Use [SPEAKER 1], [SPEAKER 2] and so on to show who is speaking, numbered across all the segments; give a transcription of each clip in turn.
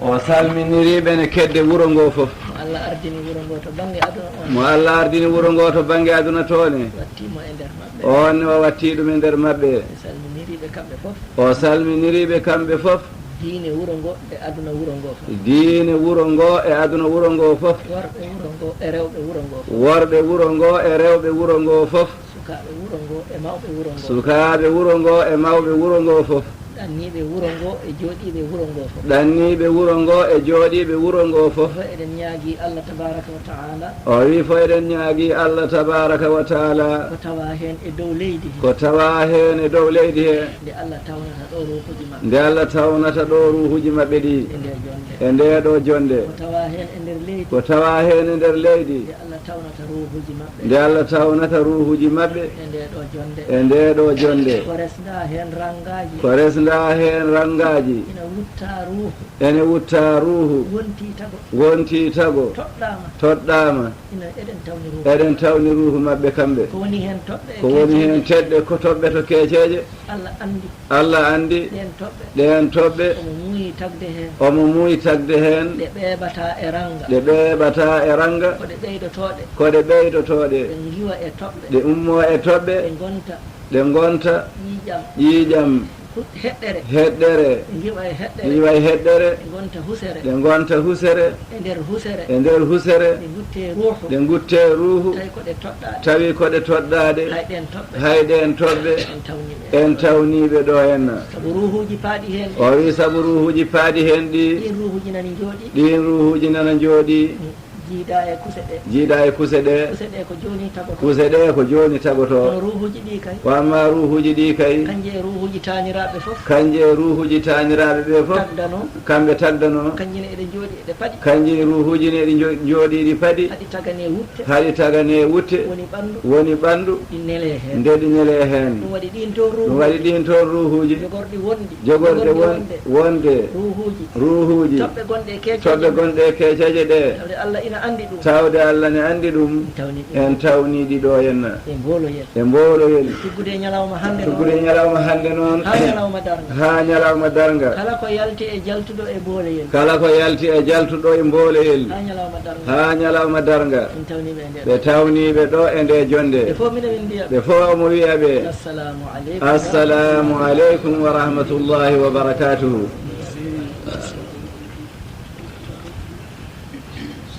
[SPEAKER 1] o salminiriɓe ne kedde wuro ngo fof
[SPEAKER 2] mo Allah ardini wuro ngo to bange aduna on
[SPEAKER 1] mo Allah ardini wuro ngo to bange aduna toone
[SPEAKER 2] wattimo e nder maɓɓe
[SPEAKER 1] on o watti ɗum e nder maɓɓe
[SPEAKER 2] salminiriɓe kamɓe fof
[SPEAKER 1] o salminiriɓe kamɓe fof
[SPEAKER 2] diine wuro ngo e aduna wuro ngo fof
[SPEAKER 1] diine wuro ngo e aduna wuro ngo fof
[SPEAKER 2] worɓe wuro ngo e rewɓe wuro ngo fof
[SPEAKER 1] worɓe wuro ngo e rewɓe wuro ngo fof
[SPEAKER 2] sukaɓe wuro ngo e mawɓe wuro ngo
[SPEAKER 1] sukaɓe wuro ngo e mawɓe wuro ngo fof
[SPEAKER 2] ɗanniɓe wuro ngo e jooɗiɓe wuro ngo fof
[SPEAKER 1] ɗanniɓe wuro ngo e jooɗiɓe wuro ngo fof
[SPEAKER 2] fo eɗen ñaagui Allah tabaraka wa taala
[SPEAKER 1] o wi fo eɗen ñaagui Allah tabaraka wa taala
[SPEAKER 2] ko tawa hen e dow leydi
[SPEAKER 1] ko tawa hen e dow leydi he
[SPEAKER 2] nde Allah tawnata ɗo ruhuji maɓɓe
[SPEAKER 1] nde Allah tawnata ɗo ruhuji maɓɓe ɗi
[SPEAKER 2] e nder jonde
[SPEAKER 1] e nde ɗo jonde
[SPEAKER 2] ko tawa hen e nder leydi
[SPEAKER 1] ko tawa hen e nder leydi
[SPEAKER 2] nde Allah tawnata ruhuji maɓɓe
[SPEAKER 1] nde Allah tawnata ruhuji maɓɓe
[SPEAKER 2] e nde ɗo jonde
[SPEAKER 1] e nde ɗo jonde
[SPEAKER 2] ko resda hen rangaji
[SPEAKER 1] ko resda hen rangaji
[SPEAKER 2] ina wutta ruhu
[SPEAKER 1] ene wutta ruhu
[SPEAKER 2] wonti tago
[SPEAKER 1] wonti tago
[SPEAKER 2] toɗɗama
[SPEAKER 1] toɗɗama
[SPEAKER 2] ina eɗen tawni ruhu
[SPEAKER 1] eɗen tawni ruhu maɓɓe kamɓe
[SPEAKER 2] ko woni hen toɓɓe
[SPEAKER 1] ko woni hen teɗɗe ko toɓɓe to keeceje
[SPEAKER 2] Allah andi
[SPEAKER 1] Allah andi
[SPEAKER 2] ɗen toɓɓe
[SPEAKER 1] ɗen toɓɓe
[SPEAKER 2] omo muuyi tagde hen
[SPEAKER 1] omo muuyi tagde hen
[SPEAKER 2] ɗe ɓeɓata e ranga
[SPEAKER 1] ɗe ɓeɓata e ranga
[SPEAKER 2] koɗe ɓeydotoɗe
[SPEAKER 1] koɗe ɓeydotoɗe
[SPEAKER 2] ɓe giwa e toɓɓe
[SPEAKER 1] ɗe ummo e toɓɓe
[SPEAKER 2] ɓe gonta
[SPEAKER 1] ɗe gonta
[SPEAKER 2] ƴiƴam
[SPEAKER 1] ƴiƴam
[SPEAKER 2] heɗɗere
[SPEAKER 1] heɗɗere
[SPEAKER 2] ɓe giwa e heɗɗere
[SPEAKER 1] ƴiwa e heɗɗere
[SPEAKER 2] ɓe gonta husere
[SPEAKER 1] ɗe gonta husere
[SPEAKER 2] e nder husere
[SPEAKER 1] e nder husere
[SPEAKER 2] ɓe gutte ruhu
[SPEAKER 1] ɗe gutte ruhu
[SPEAKER 2] tawi koɗe toɗɗade
[SPEAKER 1] tawi koɗe toɗɗade
[SPEAKER 2] hay ɗen toɓɓe
[SPEAKER 1] hay ɗen toɓɓe
[SPEAKER 2] en tawniɓe
[SPEAKER 1] en tawniɓe ɗo henna
[SPEAKER 2] sabu ruhuji paaɗi hen
[SPEAKER 1] o wi saabu ruhuji paaɗi hen ɗi
[SPEAKER 2] ɗin ruhuji nani jooɗi
[SPEAKER 1] ɗin ruhuji nana jooɗi
[SPEAKER 2] jiiɗa e kuse ɗe
[SPEAKER 1] jiiɗa e kuse ɗe
[SPEAKER 2] kuse ɗe ko joni tagoto
[SPEAKER 1] kuse ɗe ko joni tagoto
[SPEAKER 2] kono ruhuji ɗi kay
[SPEAKER 1] ko amma ruhuji ɗi kay
[SPEAKER 2] kanje e ruhuji taniraɓe fof
[SPEAKER 1] kanje ruhuji taniraɓe ɓe fof
[SPEAKER 2] tagdano
[SPEAKER 1] kamɓe tagdano
[SPEAKER 2] kanjine eɗe jooɗi eɗe paɗi
[SPEAKER 1] kanji ruhuji ne ɗi jooɗi ɗi paɗi
[SPEAKER 2] haɗi tagane wutte
[SPEAKER 1] haɗi tagane wutte
[SPEAKER 2] woni ɓandu
[SPEAKER 1] woni ɓandu
[SPEAKER 2] ɗi nele hen
[SPEAKER 1] nde ɗi nele hen
[SPEAKER 2] ɗum waɗi ɗin toon
[SPEAKER 1] ɗum
[SPEAKER 2] ruhuji
[SPEAKER 1] waɗi ɗin toon ruhuji
[SPEAKER 2] jogorɗi wonɗi
[SPEAKER 1] jogorɗe wonde
[SPEAKER 2] ruhuji
[SPEAKER 1] ruhuji
[SPEAKER 2] toɓɓe gonɗe e
[SPEAKER 1] toɓɓe gonɗe e keeceje ɗe
[SPEAKER 2] tawde Allah ina andi ɗum
[SPEAKER 1] tawde Allah ne andi ɗum
[SPEAKER 2] tawni
[SPEAKER 1] en tawniɗi ɗo henna
[SPEAKER 2] e mboloyel
[SPEAKER 1] e mboloyel
[SPEAKER 2] tuggude ñalawma hande
[SPEAKER 1] tuggude ñalawma hande noon
[SPEAKER 2] ha ñalawma darga
[SPEAKER 1] ha ñalawma darga
[SPEAKER 2] kala ko yalti e jaltuɗo e mboloyel
[SPEAKER 1] kala ko yalti e jaltuɗo e mboloyel
[SPEAKER 2] ha ñalawma darga
[SPEAKER 1] ha ñalawma darga
[SPEAKER 2] en tawniɓe e nder
[SPEAKER 1] ɓe tawniɓe ɗo e nde jonde
[SPEAKER 2] ɓe fof mine min mbiya
[SPEAKER 1] ɓe fof omo wiya ɓe
[SPEAKER 2] assalamu aleykum
[SPEAKER 1] assalamu aleykum wa rahmatullahi wa barakatuhu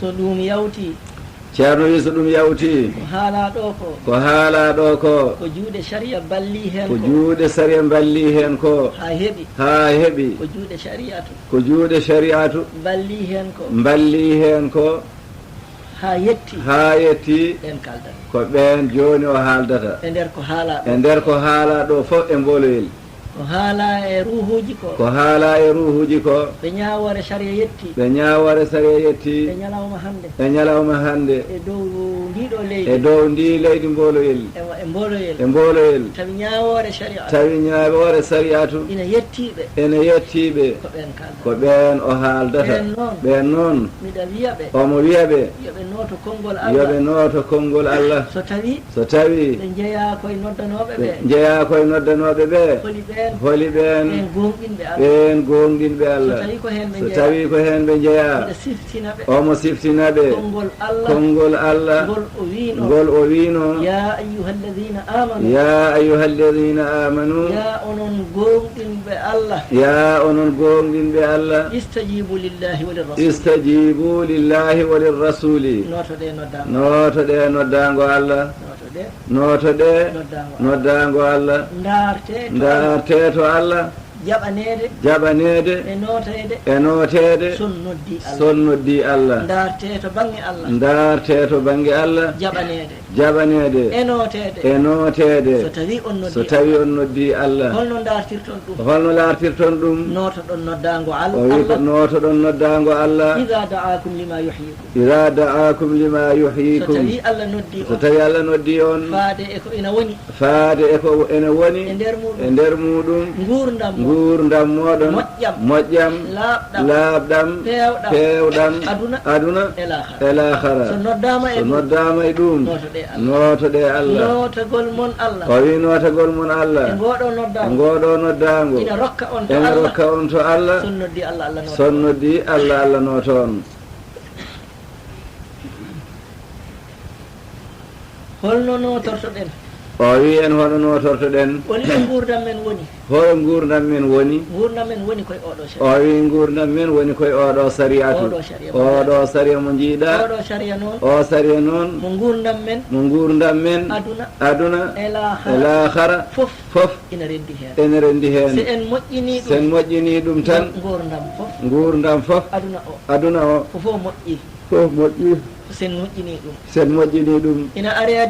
[SPEAKER 2] so ɗum yawti
[SPEAKER 1] ceerno wi so ɗum yawti
[SPEAKER 2] ko haala ɗo ko
[SPEAKER 1] ko haala ɗo ko
[SPEAKER 2] ko juuɗe sharia balli hen
[SPEAKER 1] ko
[SPEAKER 2] ko
[SPEAKER 1] juuɗe saria balli hen ko
[SPEAKER 2] ha heeɓi
[SPEAKER 1] ha heeɓi
[SPEAKER 2] ko juuɗe shariatu
[SPEAKER 1] ko juuɗe shariatu
[SPEAKER 2] balli hen ko
[SPEAKER 1] balli hen ko
[SPEAKER 2] ha yetti
[SPEAKER 1] ha yetti
[SPEAKER 2] ɓen kaldat
[SPEAKER 1] ko ɓen joni o haaldata
[SPEAKER 2] e nder ko haala
[SPEAKER 1] e nder ko haala ɗo fof e mboloyel
[SPEAKER 2] ko haala e ruhuji ko
[SPEAKER 1] ko haala e ruhuji ko
[SPEAKER 2] ɓe ñawore sharia yetti
[SPEAKER 1] ɓe ñawore saria yetti
[SPEAKER 2] e ñalawma hande
[SPEAKER 1] e ñalawma hande
[SPEAKER 2] e dow ndiɗo leydi
[SPEAKER 1] e dow ndi leydi mboloyel
[SPEAKER 2] e mboloyel
[SPEAKER 1] e mboloyel
[SPEAKER 2] tawi ñawore sharia
[SPEAKER 1] tawi ñawore sariatu
[SPEAKER 2] ina yettiɓe
[SPEAKER 1] ene yettiɓe
[SPEAKER 2] ko ɓen kaldat
[SPEAKER 1] ko ɓen o haaldata ɓen noon
[SPEAKER 2] miɗa wiyaɓe
[SPEAKER 1] omo wiyaɓe
[SPEAKER 2] yoɓe nooto konngol
[SPEAKER 1] yoɓe
[SPEAKER 2] Allah
[SPEAKER 1] nooto konngol Allah
[SPEAKER 2] so tawi
[SPEAKER 1] so tawi
[SPEAKER 2] ɓe jeeya koye noddanoɓe ɓe
[SPEAKER 1] jeeya koye noddanoɓe ɓe
[SPEAKER 2] holi ɓen
[SPEAKER 1] holi ɓen
[SPEAKER 2] ɓen gonɗinɓe Allah
[SPEAKER 1] ɓen gonɗinɓe Allah
[SPEAKER 2] so tawi ko hen ɓe
[SPEAKER 1] so
[SPEAKER 2] jeeya
[SPEAKER 1] tawi ko hen ɓe jeeya
[SPEAKER 2] ɓe siftina ɓe
[SPEAKER 1] omo siftinaɓe
[SPEAKER 2] konngol Allah
[SPEAKER 1] konngol Allah
[SPEAKER 2] ngol o wino
[SPEAKER 1] ngol o wino
[SPEAKER 2] ya ayyuha alladina amanu
[SPEAKER 1] ya ayuha alladina amanu
[SPEAKER 2] ya onon gonɗinɓe Allah
[SPEAKER 1] ya onon gonɗinɓe Allah
[SPEAKER 2] istajibu lillahi wa lirrasul
[SPEAKER 1] istajibu lillahi wa lirrasuli
[SPEAKER 2] notoɗe noddago
[SPEAKER 1] notoɗe noddago Allah
[SPEAKER 2] notoɗe
[SPEAKER 1] notoɗe
[SPEAKER 2] noddago
[SPEAKER 1] noddago Allah
[SPEAKER 2] darte
[SPEAKER 1] to Allah
[SPEAKER 2] jaɓanede
[SPEAKER 1] jaɓanede
[SPEAKER 2] e notede
[SPEAKER 1] e notede
[SPEAKER 2] son noddi Allah
[SPEAKER 1] son noddi Allah
[SPEAKER 2] darte to banggue Allah
[SPEAKER 1] darte to banggue Allah
[SPEAKER 2] jaɓanede
[SPEAKER 1] jaɓanede
[SPEAKER 2] e notede
[SPEAKER 1] e notede
[SPEAKER 2] so tawi on noddi
[SPEAKER 1] so tawi on noddi Allah
[SPEAKER 2] holno dartirton ɗum
[SPEAKER 1] holno lartirton ɗum
[SPEAKER 2] notoɗon noddago
[SPEAKER 1] o wi ko
[SPEAKER 2] Allah
[SPEAKER 1] notoɗon noddago Allah
[SPEAKER 2] ida da'akum lima yuhyikum
[SPEAKER 1] ida da'akum lima
[SPEAKER 2] so
[SPEAKER 1] yuhyikum
[SPEAKER 2] tawi Allah noddi
[SPEAKER 1] so
[SPEAKER 2] on
[SPEAKER 1] tawi Allah noddi on
[SPEAKER 2] faade e ko ina woni
[SPEAKER 1] faade e ko ene woni
[SPEAKER 2] e nder muɗum
[SPEAKER 1] e nder muɗum gurdam moɗon moƴƴam laaɓɗam pewɗam aduna e lahara
[SPEAKER 2] so
[SPEAKER 1] noddama e ɗum notoɗe Allah o wi notagol mon Allah e ngoɗo noddago ene rokka on to Allah son noddi Allah noto on
[SPEAKER 2] holno notortoɗen
[SPEAKER 1] o wi en hono notortoɗen
[SPEAKER 2] woni gurdam men woni
[SPEAKER 1] hoyo gurdam men woni
[SPEAKER 2] koye oɗo
[SPEAKER 1] o wi gurdam men woni koye oɗo sariyatu oɗo sariya mo jiiɗa o sariya noon
[SPEAKER 2] mo gurdam men
[SPEAKER 1] aduna e lahara fof
[SPEAKER 2] ene
[SPEAKER 1] rendi hen sen moƴƴini ɗum tan gurdam fof aduna o fof moƴƴi sen moƴƴini ɗum
[SPEAKER 2] ina are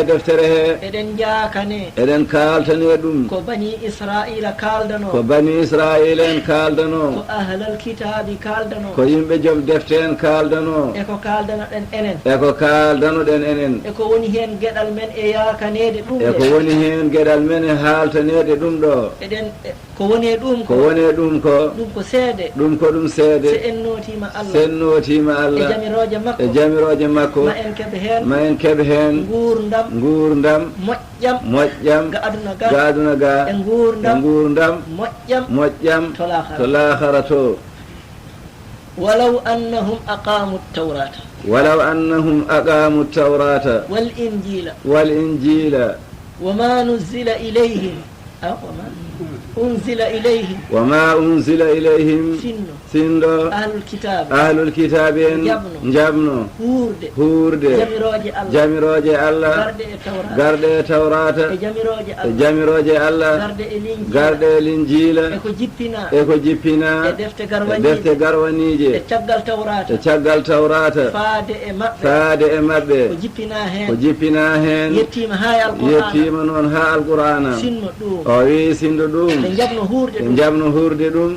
[SPEAKER 2] deftere he eɗen jakane
[SPEAKER 1] eɗen kaltane ɗum
[SPEAKER 2] ko bani israila kaldano
[SPEAKER 1] en kaldano
[SPEAKER 2] ko ahlal kitabi kaldano
[SPEAKER 1] ko yimɓe joom defte en kaldano
[SPEAKER 2] eko kaldanoɗen enen eko woni hen gueɗal men e yakanede ɗum
[SPEAKER 1] eko woni hen gueɗal men e haltanede ɗum ɗo
[SPEAKER 2] eɗen ko woni ɗum ko seede
[SPEAKER 1] ɗum ko ɗum seede
[SPEAKER 2] se en notima Allah
[SPEAKER 1] e jamiroje makko ma en keɓe hen gurdam moƴƴam ga aduna ga e gurdam moƴƴam to lahara to
[SPEAKER 2] walaw annahum aqamu
[SPEAKER 1] tawrata wal injila
[SPEAKER 2] wama nuzila ilayhim
[SPEAKER 1] وما أنزل إليهم سندو أهل الكتاب جابنو هورد جامروج الله غرد توراة جامروج الله غرد الإنجيل إكو جيبنا دفت غروانيجي تشغل توراة فاد إمبي وجيبنا هن يتيم نون ها القرآن أوي سندو ɗum ɓe jabno hurde ɗum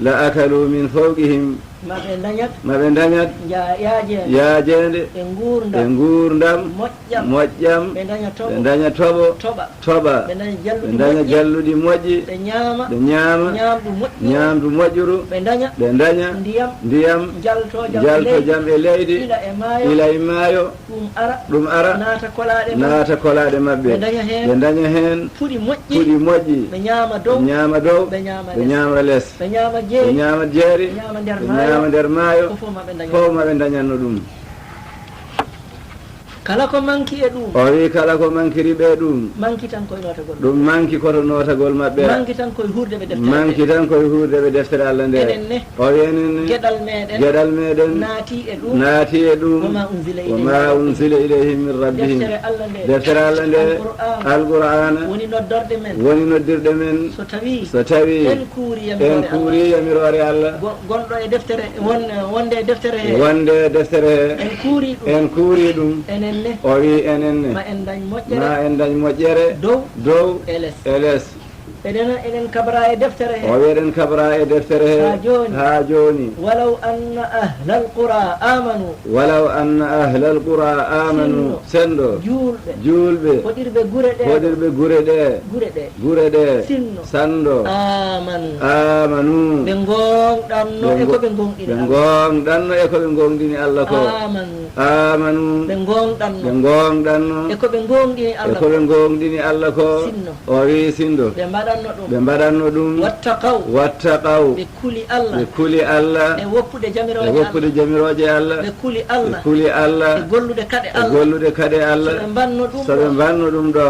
[SPEAKER 1] la akalu min fawqihim maɓe dañat yaajede e gurdam moƴƴam ɓe daña toɓa ɓe daña jalluɗi moƴƴi ɓe ñaama ñamdu moƴƴuru ɓe daña ndiyam jalto jam e leydi ila e maayo ɗum ara naata kolaɗe maɓɓe ɓe daña hen puɗi moƴƴi ɓe ñaama dow ɓe ñaama les ɓe ñaama jeeri ñaama nder maayo fof maɓe dañanno ɗum
[SPEAKER 2] kala ko manki e ɗum
[SPEAKER 1] o wi kala ko mankiri ɓe ɗum
[SPEAKER 2] manki tan koye notagol
[SPEAKER 1] ɗum manki koto notagol maɓɓe
[SPEAKER 2] manki tan koye hurde ɓe deftere
[SPEAKER 1] Allah nde o wi enenne gueɗal meɗen naati e ɗum wama unzila ilayhim min rabbihim deftere Allah nde alqur'ana woni noddirɗe men so tawi en kuuri yamirore Allah wonde deftere he en kuuri ɗum o wi enenne ma en dañ moƴƴere dow e les
[SPEAKER 2] eɗen kabra e deftere he
[SPEAKER 1] o wi eɗen kabra e deftere he ha joni
[SPEAKER 2] walaw anna ahla alqura amanu sendo julɓe hoɗirɓe gure ɗe sando amanu ɓe gonɗanno e koɓe gonɗini Allah ko amanu ɓe gonɗanno e koɓe gonɗini Allah ko o wi sindo ɓe mbaɗanno ɗum wattaqaw ɓe kuli Allah e woppude jamiroje Allah ɓe kuli Allah e gollude kaɗe Allah so ɓe mbanno ɗum ɗo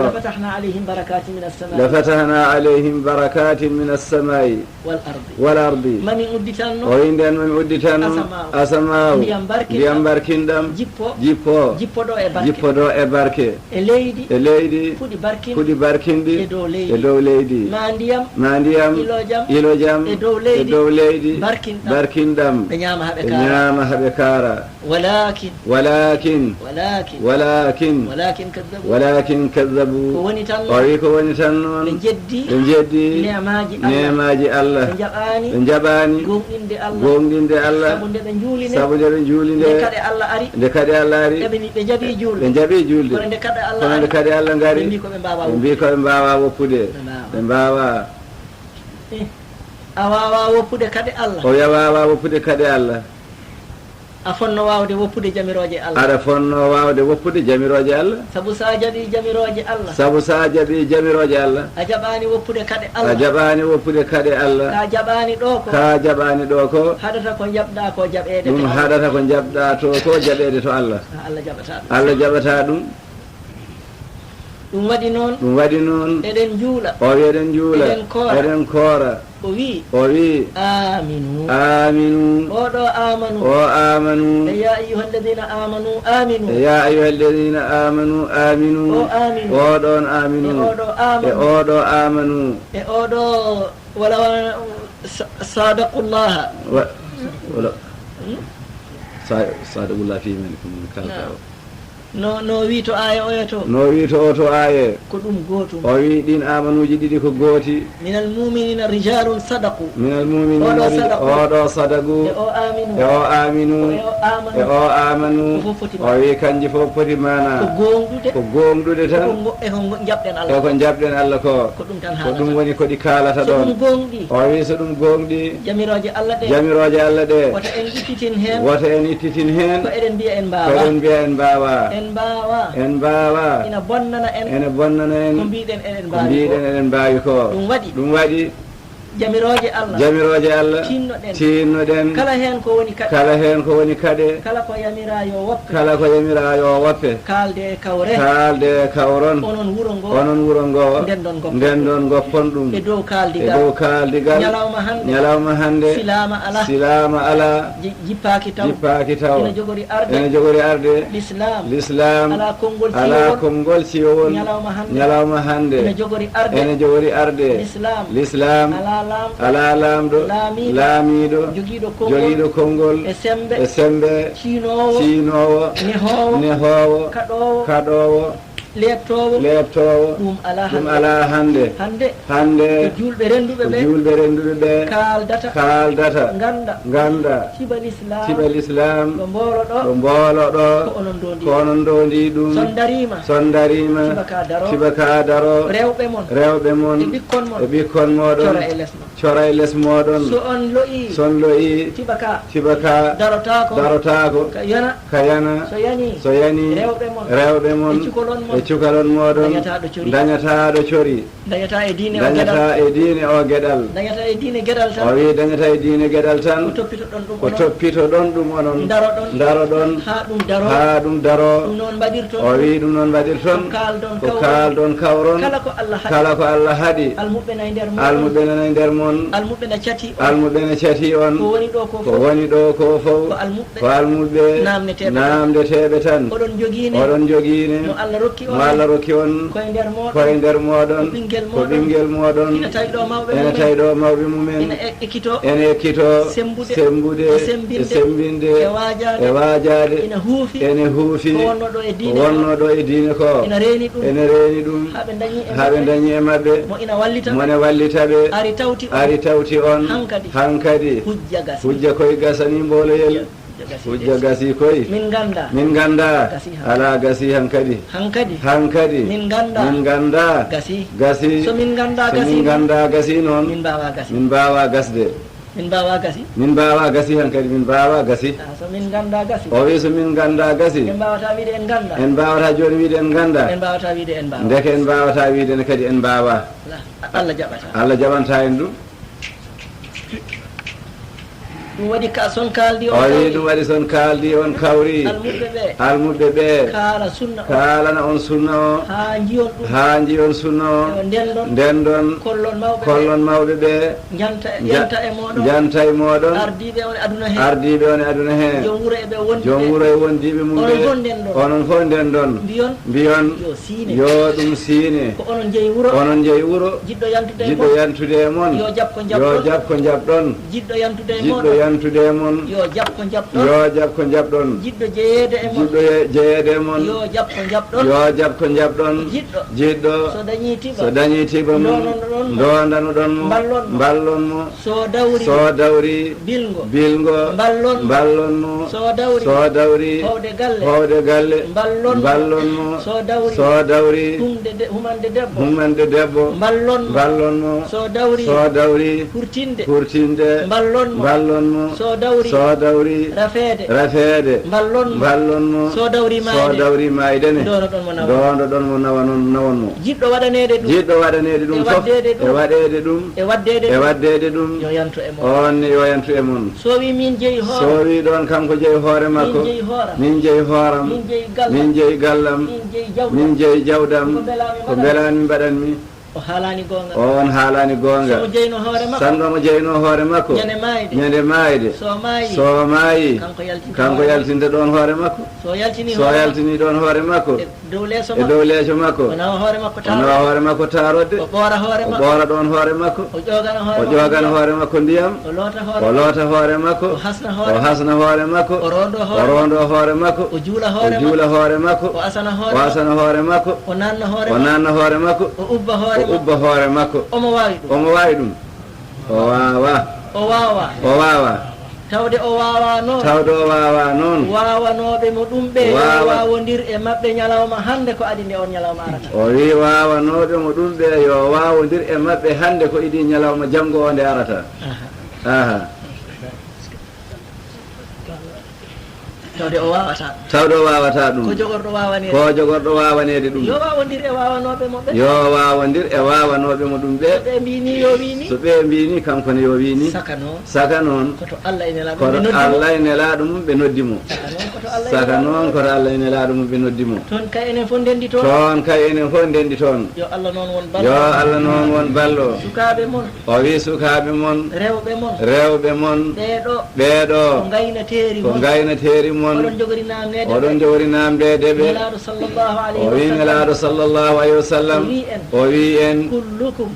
[SPEAKER 2] lafatahna alayhim barakatin min assamai wal ardi o wi nden mami udditanno asamaw ndiyam barkinɗam jippo ɗo e barke e leydi fuɗi barkinɗi e dow leydi ma ndiyam ilojam e dow leydi barkinɗam ɓe ñaama haɓe kaara walakin kaddabu o wi ko woni tan noon ɓe jeddi nemaji Allah ɓe jaɓani gonɗinde Allah sabu nde ɓe juuli nde kadi Allah ari ɓe jaɓi julde kono nde kadi Allah ngari ɓe mbi ko ɓe mbawa woppude ɓe mbawa a wawa woppude kade Allah
[SPEAKER 1] o wawa woppude kade Allah
[SPEAKER 2] a fonno wawde woppude jamiroje Allah
[SPEAKER 1] aɗa fonno wawde woppude jamiroje Allah
[SPEAKER 2] sabu sa jaɓi jamiroje Allah
[SPEAKER 1] sabu sa jaɓi jamiroje Allah
[SPEAKER 2] a jaɓani woppude kade Allah
[SPEAKER 1] a jaɓani woppude kade Allah
[SPEAKER 2] ka jaɓani ɗo ko
[SPEAKER 1] ka jaɓani ɗo ko
[SPEAKER 2] haɗata ko jaɓɗa ko jaɓede
[SPEAKER 1] ɗum haɗata ko jaɓɗa to ko jaɓede to Allah
[SPEAKER 2] Allah jaɓata ɗum
[SPEAKER 1] Allah jaɓata ɗum
[SPEAKER 2] ɗum waɗi noon eɗen juula
[SPEAKER 1] o wi eɗen juula eɗen koora
[SPEAKER 2] o wi aminu oɗo amanu
[SPEAKER 1] o amanu
[SPEAKER 2] ya ayyuha alladina amanu aminu
[SPEAKER 1] ya ayyuha alladina amanu aminu
[SPEAKER 2] o aminu
[SPEAKER 1] oɗon aminu e oɗo amanu
[SPEAKER 2] e oɗo wala sadaqullaha
[SPEAKER 1] wala sadaqullaha fi men kum kalta
[SPEAKER 2] no wi to aya oya to
[SPEAKER 1] no wi to o to aya
[SPEAKER 2] ko ɗum gotum
[SPEAKER 1] o wi ɗin amanuji ɗiɗi ko gooti
[SPEAKER 2] minal muminina rijalun sadaqu
[SPEAKER 1] minal muminina oɗo sadagu
[SPEAKER 2] e o
[SPEAKER 1] aminu e o amanu o wi kanji fof poti mana ko gonɗude tan e ko jaɓɗen Allah ko ɗum woni koɗi kalata ɗon o wi so ɗum gonɗi
[SPEAKER 2] jamiroje Allah
[SPEAKER 1] ɗe
[SPEAKER 2] wota en ittitin hen
[SPEAKER 1] ko
[SPEAKER 2] eɗen mbiya en
[SPEAKER 1] mbawa en mbawa
[SPEAKER 2] ina bonnana
[SPEAKER 1] en
[SPEAKER 2] ko mbiɗen
[SPEAKER 1] eɗen mbawi ko ɗum waɗi
[SPEAKER 2] jamiroje
[SPEAKER 1] Allah tinnoɗen
[SPEAKER 2] kala hen ko
[SPEAKER 1] woni kade
[SPEAKER 2] kala ko
[SPEAKER 1] yamirayo woppe
[SPEAKER 2] kalde
[SPEAKER 1] kawron
[SPEAKER 2] onon
[SPEAKER 1] wuro ngo ndendon goppon ɗum
[SPEAKER 2] e dow
[SPEAKER 1] kaldigal ñalawma hande silama ala
[SPEAKER 2] jippaki taw
[SPEAKER 1] ene jogori arde l'islam ala konngol ciwowol ñalawma hande ene jogori arde l'islam ala lamɗo laamiɗo jogiiɗo konngol e sembe ciinowo nehowo kaɗowo
[SPEAKER 2] leptowo ɗum
[SPEAKER 1] ala hande
[SPEAKER 2] ko julɓe renduɓe ɓe
[SPEAKER 1] kaaldata ganda siɓal islam ɗo mbooloɗo ko onon dondi ɗum son darima siba ka daro rewɓe mon e ɓikkon moɗon cora e les moɗon son loyi siba ka darotako ka yana so yani rewɓe mon e cukalon moɗon dañataɗo cori dañata e diine o gueɗal o wi dañata e diine gueɗal tan ko toppito ɗon ɗum onon daro ɗon ha ɗum daro o wi ɗum noon mbaɗirton ko kaaldon kawron kala ko Allah haɗi almuɓe nana e nder mon almuɓe ne cati on ko woni ɗo ko fof ko almuɓe namdeteɓe tan oɗon joguine mo Allah rokki on koye nder moɗon ko ɓinguel moɗon ene tawi ɗo mawɓe mumen ene ekkito sembude e sembinde e wajade ene huufi ko wonno ɗo e diine ko ene reeni ɗum haɓe dañi e mabɓe mone wallitaɓe ari tawti on hankadi hujja koye gasani mboloyel hujja gasi koy min ganda ala gasi hankadi min ganda gasi so min ganda gasi noon min mbawa gasde min mbawa gasi hankadi min mbawa gasi o wi so min ganda gasi en mbawata joni wiide en ganda ndeke en mbawata wiide kadi en mbawa Allah jaɓanta en ɗum
[SPEAKER 2] ɗum waɗi ka son kaldi
[SPEAKER 1] ɗum waɗi son kaldi on kawri almuɓe ɓe kalana on sunna o ha jiyon sunna o ndendon kollon mawɓe ɓe janta e moɗon ardiɓe on e aduna he joom wuuro e wondiɓe mumɓe onon fof ndendon mbiyon yo ɗum siine onon jeeyi wuuro jiɗɗo yantude e moon yo jaab ko jaɓɗon jiɗɗo
[SPEAKER 2] yantude e mon
[SPEAKER 1] yo jab ko jabɗon
[SPEAKER 2] yo jab ko jabɗon
[SPEAKER 1] jiɗɗo jeeyede e mon
[SPEAKER 2] jiɗɗo jeeyede e mon
[SPEAKER 1] yo jab ko jabɗon
[SPEAKER 2] yo jab ko jabɗon jiɗɗo
[SPEAKER 1] so dañi tiba
[SPEAKER 2] mo ndondanoɗon mo ballon mo
[SPEAKER 1] so dawri bilgo ballon mo so dawri howde galle ballon mo so dawri humande debbo ballon mo so dawri hurtinde ballon mo so dawri rafede ballon mo so dawri maydene dondoɗon mo nawon mo jiɗɗo waɗanede ɗum fof e waddede ɗum on yo yantu e mon so wi min jeeyi hoore
[SPEAKER 2] so wi ɗon kanko jeeyi hoore makko min jeeyi hooram min jeeyi gallam min jeeyi jawdam ko belami mbaɗanmi
[SPEAKER 1] o haalani gonga
[SPEAKER 2] on haalani gonga sanɗo mo jeyno hoore makko ñande maayde so maayi kanko yaltinde ɗon hoore makko so yaltini ɗon hoore makko e dow leeso makko o nawa hoore makko taarodde o ɓoora ɗon hoore makko o ƴogana hoore makko ndiyam o loota hoore makko o hasna hoore makko o rondo hoore makko o juula hoore makko o asana hoore makko o nanna hoore makko o ubba hoore makko omo wawi ɗum o wawa tawde o wawa noon wawanoɓe mo ɗum ɓe wawodir e mabɓe ñalawma hande ko adi nde on ñalawma arata o wi wawanoɓe mo ɗum ɓe yo wawodir e mabɓe hande ko idi ñalawma janggo o nde arata tawde o wawata ɗum ko jogorɗo wawanede ɗum yo wawodir e wawanoɓe mo ɗum ɓe so ɓe mbini kankone yo wini saka noon koto Allah e nelaɗo mum ɓe noddimo saka noon koto Allah e nelaɗo mum ɓe noddimo toon kay enen fof ndendi toon yo Allah noon won ballo o wi sukaɓe mon rewɓe mon ɓeeɗo ko gaynateri mon oɗon jogori namdede ɓe o wi nelaɗo sallllahu alayhi wa sallam o wi en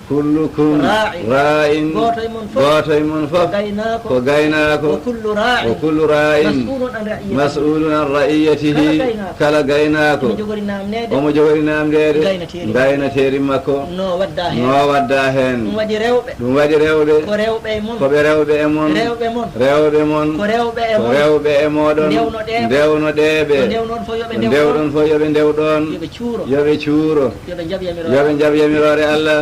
[SPEAKER 2] kullukum ra'in goto e mon fof ko gaynako o kullu ra'in mas'ulun an ra'iyatihi kala gaynako omo jogori namdede gaynateri makko no wadda hen ɗum waɗi rewɓe koɓe rewɓe e mon ko rewɓe e moɗon ndewnoɗeɓe ndewɗon fof yoɓe ndewɗon yoɓe cuuro yoɓe jaab yamirore Allah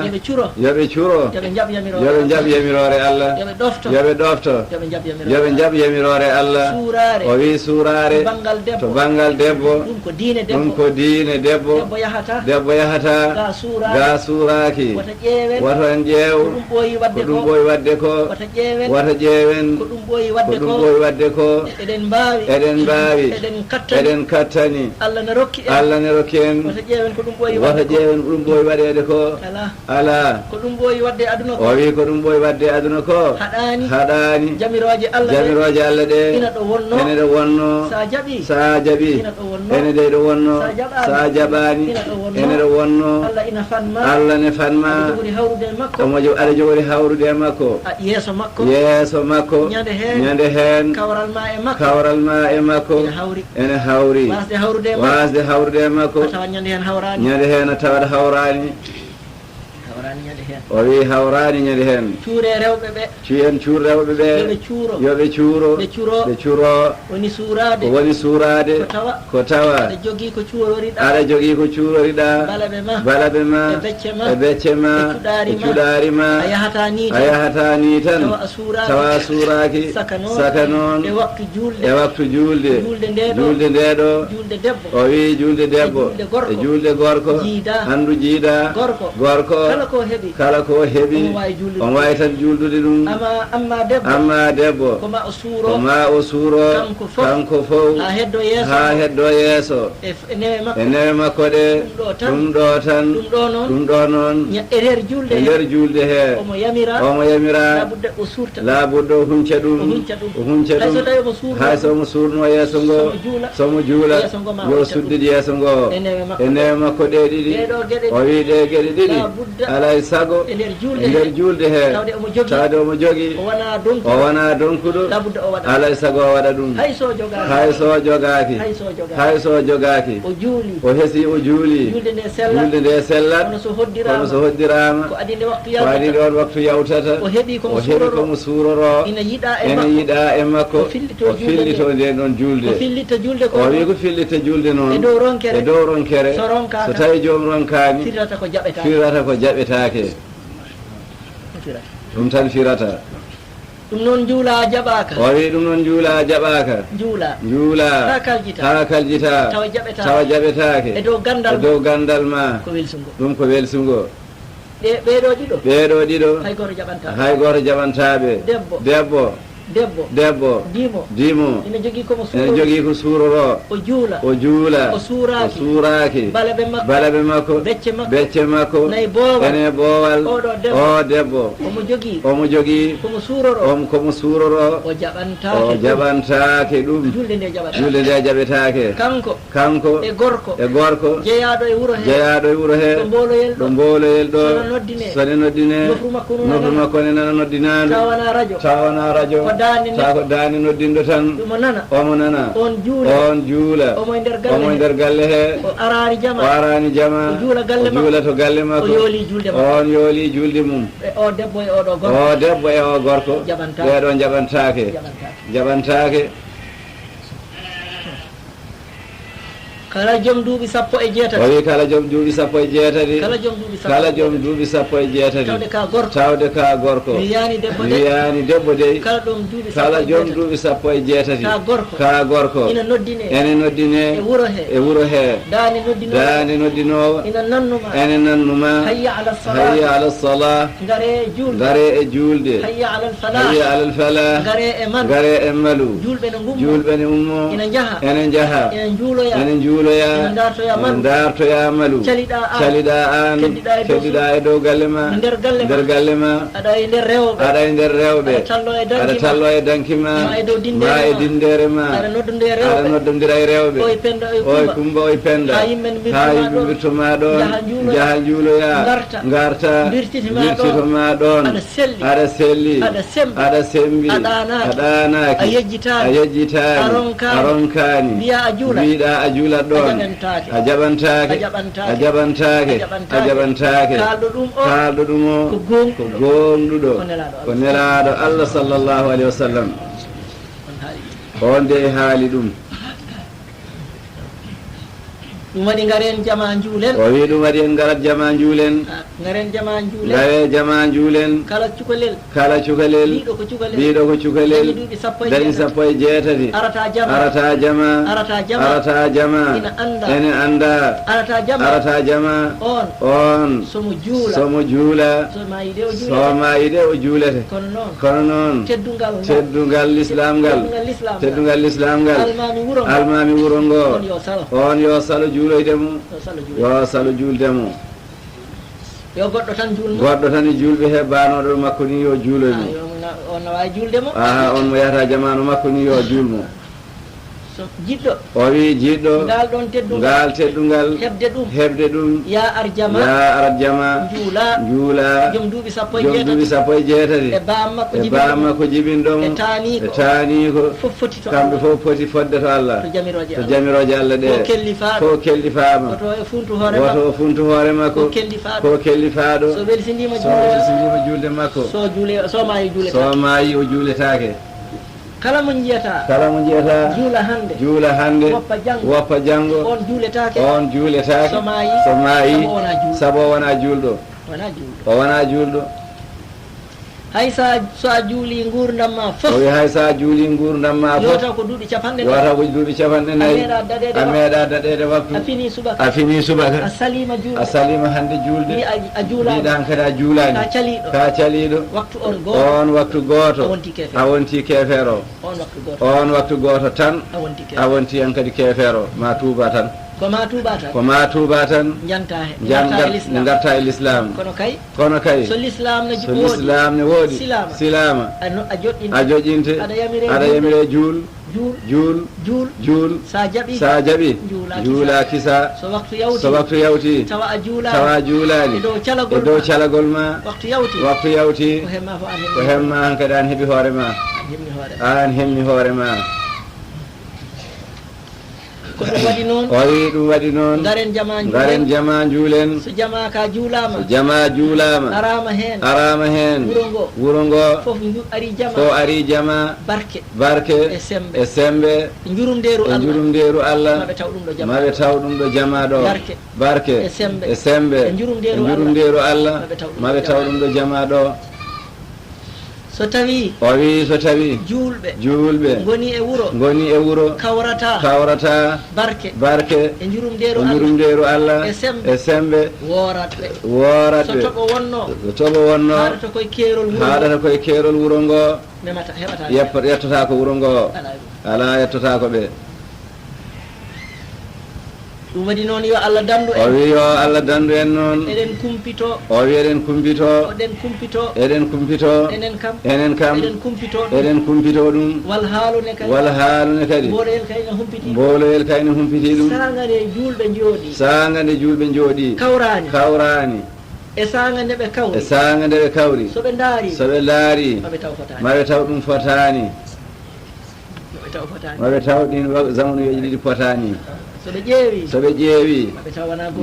[SPEAKER 2] yoɓe curo yoɓe jaab yamirore Allah yoɓe ɗofto yoɓe jaab yamirore Allah o wi suurare to banggal debbo ɗum ko diine debbo yahata ga suuraki woto en ƴeew ko ɗum ɓooyi wadde ko wata ƴeewen ko ɗum ɓooyi wadde ko eɗen mbaawi eɗen kattani Allah ne rokki en wata ƴeewen ko ɗum ɓooyi waɗede ko ala o wi ko ɗum ɓooyi wadde aduna ko haɗani jamiroje Allah ɗe ene ɗo wonno sa jaɓi ene ɗe ɗo wonno sa jaɓani ene ɗo wonno Allah ne fanma aɗa jogori hawrude e makko yeeso makko ñande hen kawral ma e makko ene hawri wasde hawrude e makko ñande hen a tawat hawrani o wi hawrani ñande hen cuuren cuur rewɓe ɓe yoɓe cuuro ɓe curo woni suurade ko tawa aɗa jogui ko cuuroriɗa balaɓe ma e becce ma e cuɗari ma a yahata ni tan tawa suuraki saka noon e waktu julde ndeɗo o wi julde debbo e julde gorko handu jiida gorko kala ko heeɓi on wawi tan juldude ɗum amma debbo ko ma o suuro kanko fof ha heddo yeeso e newe makko ɗe ɗum ɗo tan ɗum ɗo noon e nder julde he omo yamira labudde o hunca ɗum hay somo suurno yeeso ngo somo juula yo suddid yeeso ngo e newe makko ɗe ɗiɗi o wi ɗe gueɗe ɗiɗi alay sago makko
[SPEAKER 1] e
[SPEAKER 2] nder julde he tawde omo jogii o wona donkuɗo alay sago o waɗa ɗum hay so jogaaki o heesi o juuli julde nde sellat kono so hoddirama ko adinde on waktu yawtata o heeɓi komo suuroro ene yiɗa e makko o fillito nden ɗon julde o wi ko fillita julde noon e dow ronkere so tawi joom ronkani firrata ko jaɓetaake ɗum tan firata
[SPEAKER 1] ɗum noon juula jaɓaka
[SPEAKER 2] o wi ɗum noon juula jaɓaka juula ha kaljita tawa jaɓetaake e dow gandal ma ɗum ko welsungo ɓeeɗo ɗiɗo hay goto jaɓantaɓe debbo dimo ene jogii ko suuroro o juula o suuraaki balaɓe makko becce makko ene boowal o debbo omo jogii komo suuroro o jaɓantaake ɗum julde nde jaɓetaake kanko e gorko jeyaɗo e wuro he ɗo mbooloyel ɗo sone noddine nofru makko ne nana noddinaandu tawana radio ta ko daani noddinɗo tan omo nana on juula omo e nder galle he o arani jama o juula to galle makko on yooli julde mum o debbo e o gorko ɓeeɗo jaɓantaake
[SPEAKER 1] kala joom duuɓi sappo e jeetati
[SPEAKER 2] o wi kala joom duuɓi sappo e jeetati kala joom duuɓi sappo e jeetati tawde ka gorko wiyani debbo dey kala joom duuɓi sappo e jeetati ka gorko ene noddine e wuro he daani noddinowo ene nannuma hayya ala salah ngare e julde hayya ala fala ngare e malu julɓe ne ummo ene jaha ene juuloya dartoya malu caliɗa an keddiɗa e dow galle ma nder galle ma aɗa e nder rewɓe aɗa tallo e danki ma e dindere ma aɗa noddodira e rewɓe oye kumba oye penda ha yimɓe mbirtoma ɗon jaha juuloya garta birtitoma ɗon aɗa selli aɗa sembi a ɗanaki a yejjitani a ronkani mbiɗa a juulat ɗon a jaɓantaake kalɗo ɗum o ko gonɗuɗo ko nelaɗo Allah sallllahu alayhi wa sallam on de haali ɗum
[SPEAKER 1] ɗum waɗi ngaren jama juulen
[SPEAKER 2] o wi ɗum waɗi en garat jama juulen ngare jama juulen kala cukalel ɓiɗo ko cukalel dañi sappo e jeetati arata jama ene anda arata jama on somo juula soma yide o juulete kono noon teddungal l'islam ngal almami wuro ngo on yo salo juuloydemo yo salo juuldemo
[SPEAKER 1] yo goɗɗo
[SPEAKER 2] tan e julɓe he banoɗo makko ni yo juuloymo
[SPEAKER 1] on no wawi juuldemo
[SPEAKER 2] on mo yahata jamanu makko ni yo juulmo
[SPEAKER 1] jiɗɗo
[SPEAKER 2] o wi jiɗɗo
[SPEAKER 1] ngal ɗon
[SPEAKER 2] teddungal heɓde ɗum ya arat jama juula joom duuɓi sappo e jeetati e bammakko jibinɗomo e taaniko kamɓe fof poti fodde to Allah to jamiroje Allah ɗe ko kellifama woto o funtu hoore makko ko kellifaɗo so welsindima julde makko so maayi o juuletake kala mo jiyata juula hande woppa janggo on juuletake so maayi sabo wona juulɗo o wona juulɗo hay sa juuli gurdam ma fof o wi hay sa juuli gurdam ma fof yota ko duuɓi capanɗe nayyi a meeɗa daɗede waktu a fini subaka a salima hande juulde mbiɗan kadi a juulani ka caliɗo on waktu goto a wonti kefeero on waktu goto tan a wonti hen kadi kefeero ma tuuba tan ko ma tuuba tan garta e l'islam kono kay so l'islam ne woodi silama a joƴinte aɗa yamire juul sa jaɓi juula kisa so waktu yawti tawa juulani e dow calagol ma waktu yawti ko hemma han kadi an heeɓi hoore ma an hemmi hoore ma
[SPEAKER 1] ko ɗum waɗi noon
[SPEAKER 2] o wi ɗum waɗi noon garen jama juulen
[SPEAKER 1] so jama ka juulama arama hen
[SPEAKER 2] wuro ngo
[SPEAKER 1] fof
[SPEAKER 2] ari jama barke e sembe
[SPEAKER 1] e jurumderu
[SPEAKER 2] Allah maɓe taw ɗum ɗo jama ɗo barke e sembe e jurumderu Allah maɓe taw ɗum ɗo jama ɗo
[SPEAKER 1] so tawi
[SPEAKER 2] julɓe ngoni e wuro kawrata barke e jurumderu Allah e sembe woratɓe so toɓo wonno haɗata koye keerol wuro ngo yettota ko wuro ngo ala yettota ko ɓe
[SPEAKER 1] ɗum waɗi noon yo Allah dandu
[SPEAKER 2] en o wi yo Allah dandu en noon
[SPEAKER 1] eɗen kumpito
[SPEAKER 2] o wi eɗen kumpito enen kam eɗen kumpito ɗum
[SPEAKER 1] wal haalune kadi
[SPEAKER 2] mboloyel kayne humpiti ɗum saanga nde julɓe jooɗi kawrani
[SPEAKER 1] e saanga nde
[SPEAKER 2] ɓe kawri soɓe laari maɓe taw ɗum fotani maɓe taw ɗin zamanuyeji ɗiɗi potani soɓe ƴeewi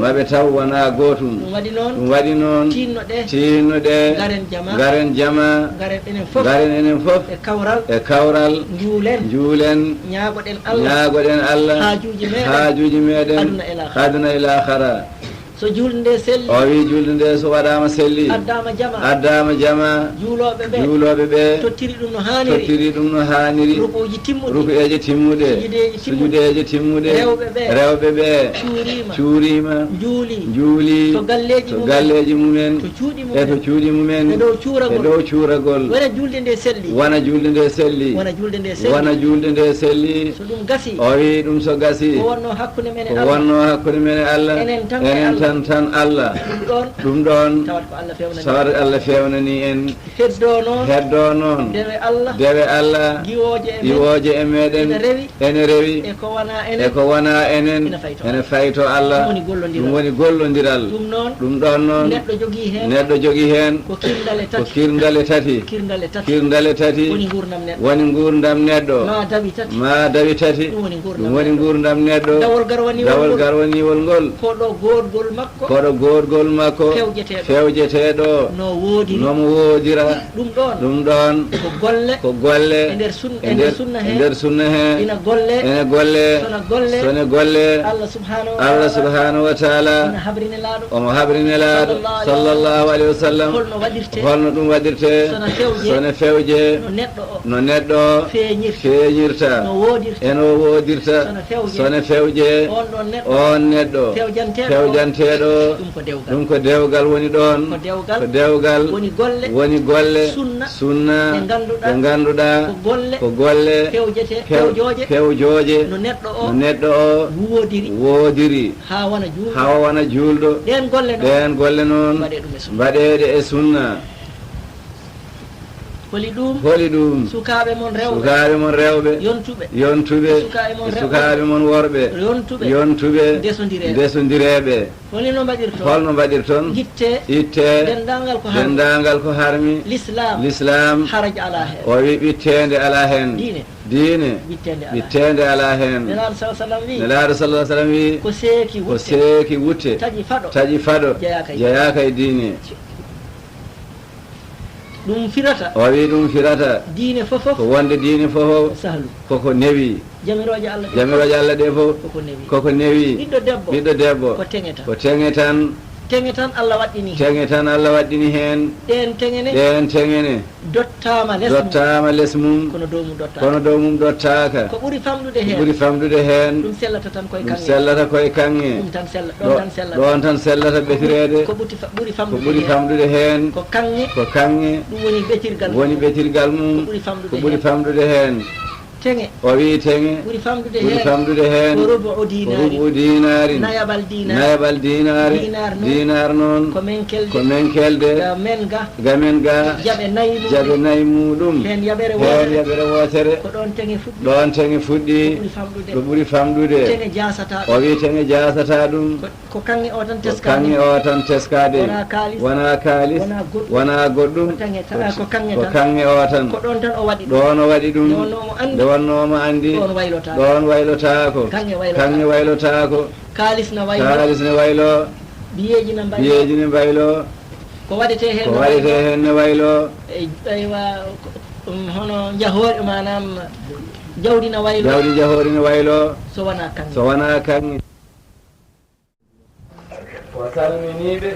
[SPEAKER 2] maɓe taw wona gootum ɗum waɗi noon tinnoɗe garen jama garen enen fof e kawral juulen ñaagoɗen Allah haajuji meɗen aduna ila akhara
[SPEAKER 1] so julde nde selli
[SPEAKER 2] o wi julde nde so waɗama selli addama jama juuloɓe ɓe tottiri ɗum no hanniri rukueje timmuɗe sujudeje timmuɗe rewɓe ɓe cuurima juuli to galleji mumen e to cuuɗi mumen e dow cuuragol wona julde nde selli o wi ɗum so gasi ko wonno hakkude men Allah enen tan Allah ɗum ɗon tawat Allah fewnani en heddo noon dewe Allah giwoje e meɗen ene rewi e ko wona enen ene fayto Allah ɗum woni gollodiral ɗum ɗon noon neɗɗo jogui hen ko kirndale tati woni gurdam neɗɗo ma dawi tati ɗum woni gurdam neɗɗo dawol garwaniwol ngol koɗo gorgol makko fewjeteɗo nomo woodira ɗum ɗon ko golle e nder sunna he ene golle sone golle Allah subhanahu wa taala omo habrinelaɗo sallllahu alayhi wa sallam holno ɗum waɗirte sone fewje no neɗɗo feeñirta eno wodirta sone fewje on neɗɗo fewjanteɗo ɗum ko dewgal woni ɗon ko dewgal woni golle sunna ɗe ganduɗa ko golle fewjoje no neɗɗo o woodiri ha wona julɗo ɗen golle noon mbaɗeɗe e sunna holi ɗum sukaɓe mon rewɓe yontuɓe sukaɓe mon worɓe yontuɓe desodireɓe holno mbaɗirton itte dendagal ko harmi l'islam o wi ɓittede ala hen diine ɓittede ala hen nelaɗo sallah sallam wi ko seeki wutte taƴi faɗo jeyaka e diine ɗum firata o wi ɗum firata diine fofof ko wonde diine fofof koko newi jamiroje Allah ɗe fof koko newi ɓiɗɗo debbo ko teŋe tan Allah waɗɗini hen ɗen teŋene dottama less mum kono dow mum dottaka ko ɓuuri famɗude hen ɗum sellata koye kanŋe ɗon tan sellata ɓetirede ko ɓuuri famɗude hen ko kanŋe woni ɓetirgal mum ko ɓuuri famɗude hen tenge
[SPEAKER 1] o wi tenge
[SPEAKER 2] ɓuri
[SPEAKER 1] ɓuri famdude heen
[SPEAKER 2] ko rubu
[SPEAKER 1] dinari
[SPEAKER 2] nayabal
[SPEAKER 1] dinari dinar noon
[SPEAKER 2] ko men
[SPEAKER 1] kelde gamen ga jaɓe nayi muɗum
[SPEAKER 2] hen yaɓere
[SPEAKER 1] wotere ɗon tenge fuɗɗi ko ɓuri famdude o wi tenge jasata ɗum
[SPEAKER 2] ko kanŋe
[SPEAKER 1] o tan teskade wona kalis wona goɗɗum ko kanŋe o tan ɗon o waɗi ɗum nde wonnomo andi ɗon waylotako kanŋe waylotako kalis ne waylo biyeji ne waylo
[SPEAKER 2] ko waɗete
[SPEAKER 1] hen ne waylo
[SPEAKER 2] aywa hono jahori manam jawdi jahori ne waylo so wona kanŋe o salminiɓe